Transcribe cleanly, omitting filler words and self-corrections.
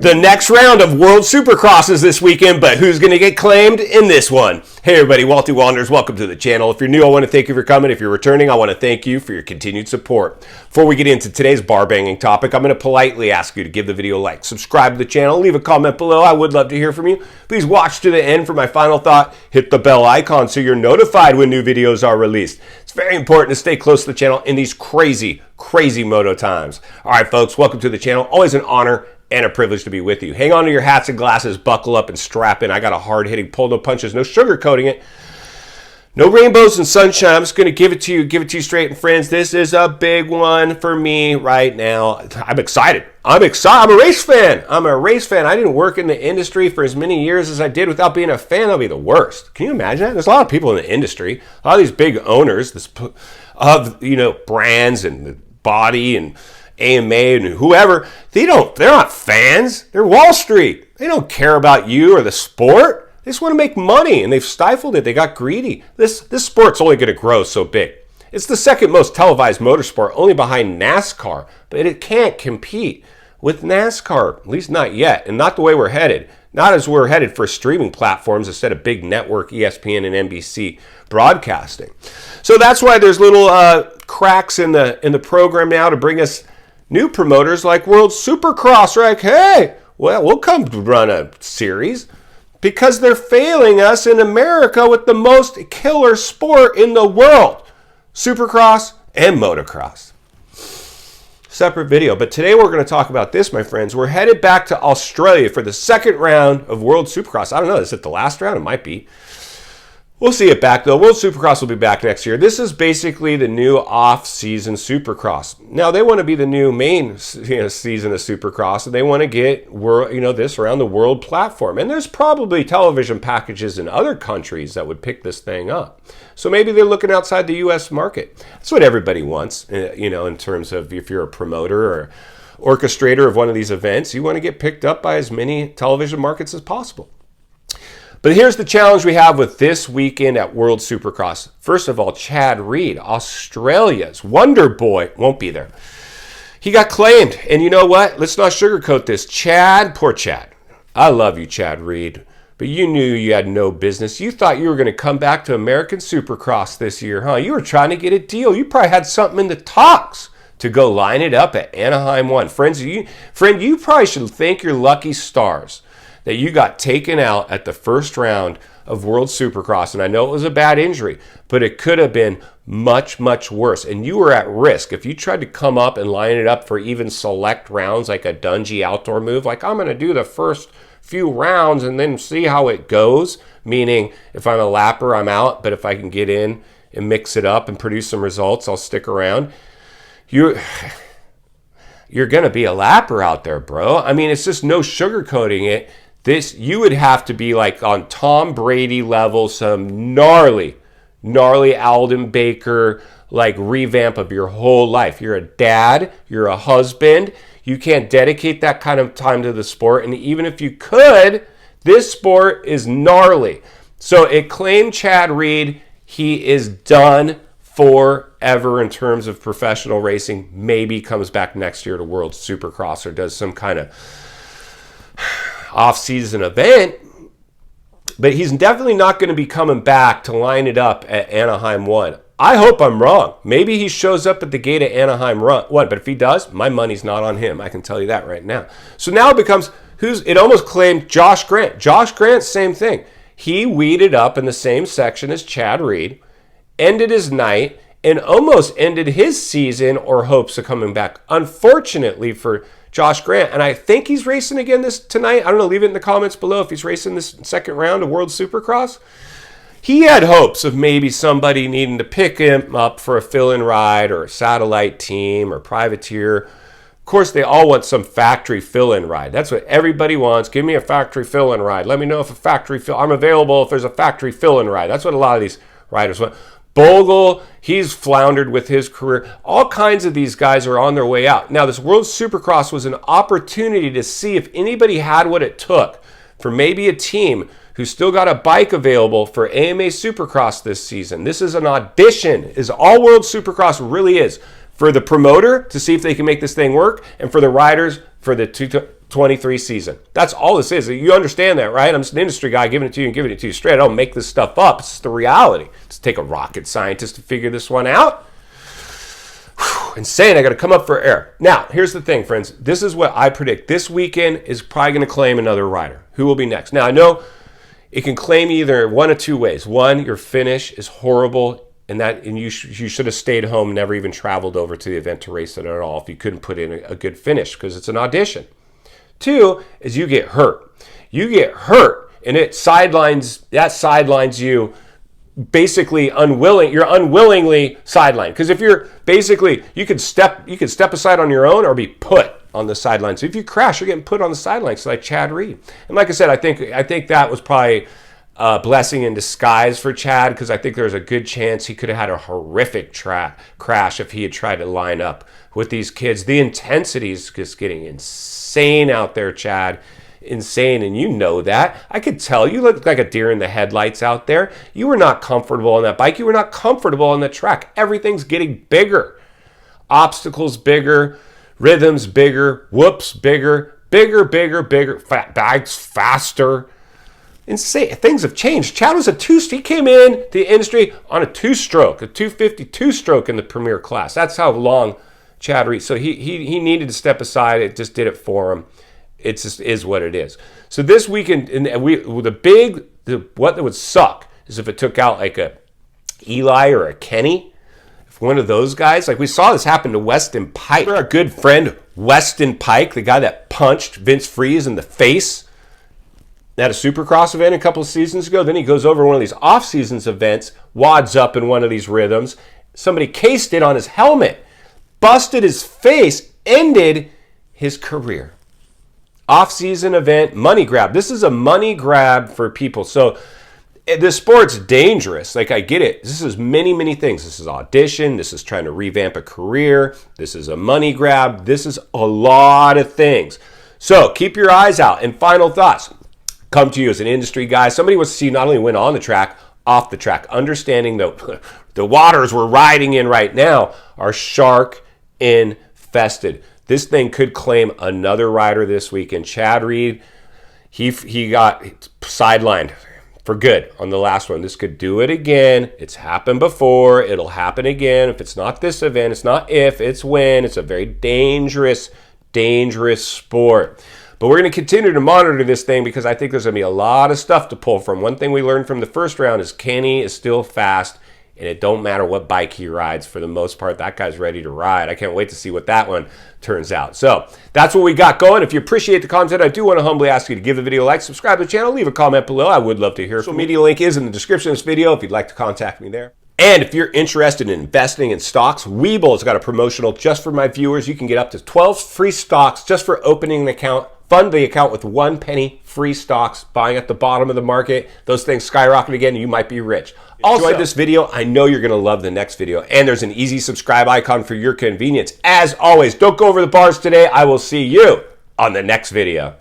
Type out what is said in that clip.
The next round of World Supercross is this weekend, but who's going to get claimed in this one? Hey everybody, Walty Wanders, welcome to the channel. If you're new, I want to thank you for coming. If you're returning, I want to thank you for your continued support. Before we get into today's bar banging topic, I'm going to politely ask you to give the video a like, subscribe to the channel, leave a comment below. I would love to hear from you. Please watch to the end for my final thought. Hit the bell icon so you're notified when new videos are released. It's very important to stay close to the channel in these crazy moto times. All right, folks, welcome to the channel. Always an honor and a privilege to be with you. Hang on to your hats and glasses, buckle up and strap in. I got a hard-hitting pull, no punches, no sugarcoating it. No rainbows and sunshine. I'm just going to give it to you straight. And friends, this is a big one for me right now. I'm excited. I'm a race fan. I didn't work in the industry for as many years as I did without being a fan. That'll be the worst. Can you imagine that? There's a lot of people in the industry, a lot of these big owners of brands and the body and AMA and whoever. They're not fans. They're Wall Street. They don't care about you or the sport. They just want to make money, and they've stifled it. They got greedy. This sport's only going to grow so big. It's the second most televised motorsport, only behind NASCAR, but it can't compete with NASCAR, at least not yet, and not the way we're headed. Not as we're headed for streaming platforms instead of big network ESPN and NBC broadcasting. So that's why there's little cracks in the program now to bring us new promoters like World Supercross. Like, hey, well, we'll come run a series. Because they're failing us in America with the most killer sport in the world. Supercross and motocross. Separate video. But today we're going to talk about this, my friends. We're headed back to Australia for the second round of World Supercross. I don't know. Is it the last round? It might be. We'll see it back, though. World Supercross will be back next year. This is basically the new off-season Supercross. Now, they want to be the new main season of Supercross, and they want to get this around the world platform. And there's probably television packages in other countries that would pick this thing up. So maybe they're looking outside the U.S. market. That's what everybody wants, in terms of if you're a promoter or orchestrator of one of these events. You want to get picked up by as many television markets as possible. But here's the challenge we have with this weekend at World Supercross. First of all, Chad Reed, Australia's Wonder Boy, won't be there. He got claimed. And you know what? Let's not sugarcoat this. Poor Chad. I love you, Chad Reed. But you knew you had no business. You thought you were going to come back to American Supercross this year, huh? You were trying to get a deal. You probably had something in the talks to go line it up at Anaheim 1. Friend, you probably should thank your lucky stars that you got taken out at the first round of World Supercross. And I know it was a bad injury, but it could have been much, much worse. And you were at risk. If you tried to come up and line it up for even select rounds, like a Dungey outdoor move, like I'm going to do the first few rounds and then see how it goes, meaning if I'm a lapper, I'm out, but if I can get in and mix it up and produce some results, I'll stick around. You're going to be a lapper out there, bro. I mean, it's just no sugarcoating it. You would have to be like on Tom Brady level, some gnarly Alden Baker, like revamp of your whole life. You're a dad, you're a husband. You can't dedicate that kind of time to the sport. And even if you could, this sport is gnarly. So it claimed Chad Reed. He is done forever in terms of professional racing. Maybe comes back next year to World Supercross or does some kind of off-season event, but he's definitely not going to be coming back to line it up at Anaheim 1. I hope I'm wrong. Maybe he shows up at the gate at Anaheim 1, but if he does, my money's not on him. I can tell you that right now. So now it becomes, it almost claimed Josh Grant. Josh Grant, same thing. He weeded up in the same section as Chad Reed, ended his night, and almost ended his season or hopes of coming back. Unfortunately for Josh Grant, and I think he's racing again tonight. I don't know, leave it in the comments below if he's racing this second round of World Supercross. He had hopes of maybe somebody needing to pick him up for a fill-in ride or a satellite team or privateer. Of course, they all want some factory fill-in ride. That's what everybody wants. Give me a factory fill-in ride. Let me know if I'm available if there's a factory fill-in ride. That's what a lot of these riders want. Bogle, he's floundered with his career. All kinds of these guys are on their way out. Now, this World Supercross was an opportunity to see if anybody had what it took for maybe a team who's still got a bike available for AMA Supercross this season. This is an audition, is all World Supercross really is, for the promoter to see if they can make this thing work, and for the riders for the 23 season. That's all this is. You understand that, right? I'm just an industry guy giving it to you and giving it to you straight. I don't make this stuff up. It's just the reality. It's take a rocket scientist to figure this one out. Whew, insane. I got to come up for air. Now, here's the thing, friends. This is what I predict. This weekend is probably going to claim another rider. Who will be next? Now, I know it can claim either one of two ways. One, your finish is horrible, and you should have stayed home, never even traveled over to the event to race it at all if you couldn't put in a good finish because it's an audition. Two is you get hurt. You get hurt, and that sidelines you basically you're unwillingly sidelined. Because if you're basically, you could step aside on your own or be put on the sideline. So if you crash, you're getting put on the sidelines, so like Chad Reed. And like I said, I think that was probably a blessing in disguise for Chad, because I think there's a good chance he could have had a horrific crash if he had tried to line up with these kids. The intensity is just getting insane out there, Chad. Insane, and you know that. I could tell you looked like a deer in the headlights out there. You were not comfortable on that bike. You were not comfortable on the track. Everything's getting bigger. Obstacles bigger, rhythms bigger, whoops bigger, bags faster. Insane. Things have changed. Chad was he came in the industry on a 2-stroke, a 250 2-stroke in the premier class. That's how long Chad reached. So he needed to step aside. It just did it for him. It just is what it is. So this weekend, what would suck is if it took out like a Eli or a Kenny. If one of those guys, like we saw this happen to Weston Pike. Our good friend Weston Pike, the guy that punched Vince Freeze in the face at a Supercross event a couple of seasons ago. Then he goes over one of these off-seasons events, wads up in one of these rhythms. Somebody cased it on his helmet, busted his face, ended his career. Off-season event, money grab. This is a money grab for people. So this sport's dangerous. Like, I get it. This is many, many things. This is audition. This is trying to revamp a career. This is a money grab. This is a lot of things. So keep your eyes out. And final thoughts come to you as an industry guy. Somebody wants to see you not only win on the track, off the track. Understanding that the waters we're riding in right now are shark infested. This thing could claim another rider this weekend. Chad Reed, he got sidelined for good on the last one. This could do it again. It's happened before. It'll happen again. If it's not this event, it's not if, it's when. It's a very dangerous, dangerous sport. But we're going to continue to monitor this thing because I think there's going to be a lot of stuff to pull from. One thing we learned from the first round is Kenny is still fast. And it don't matter what bike he rides. For the most part, that guy's ready to ride. I can't wait to see what that one turns out. So that's what we got going. If you appreciate the content, I do want to humbly ask you to give the video a like, subscribe to the channel, leave a comment below. I would love to hear. Social media link is in the description of this video if you'd like to contact me there. And if you're interested in investing in stocks, WEBULL has got a promotional just for my viewers. You can get up to 12 free stocks just for opening an account. Fund the account with 1 penny, free stocks, buying at the bottom of the market. Those things skyrocket again, and you might be rich. Also, enjoyed this video. I know you're going to love the next video. And there's an easy subscribe icon for your convenience. As always, don't go over the bars today. I will see you on the next video.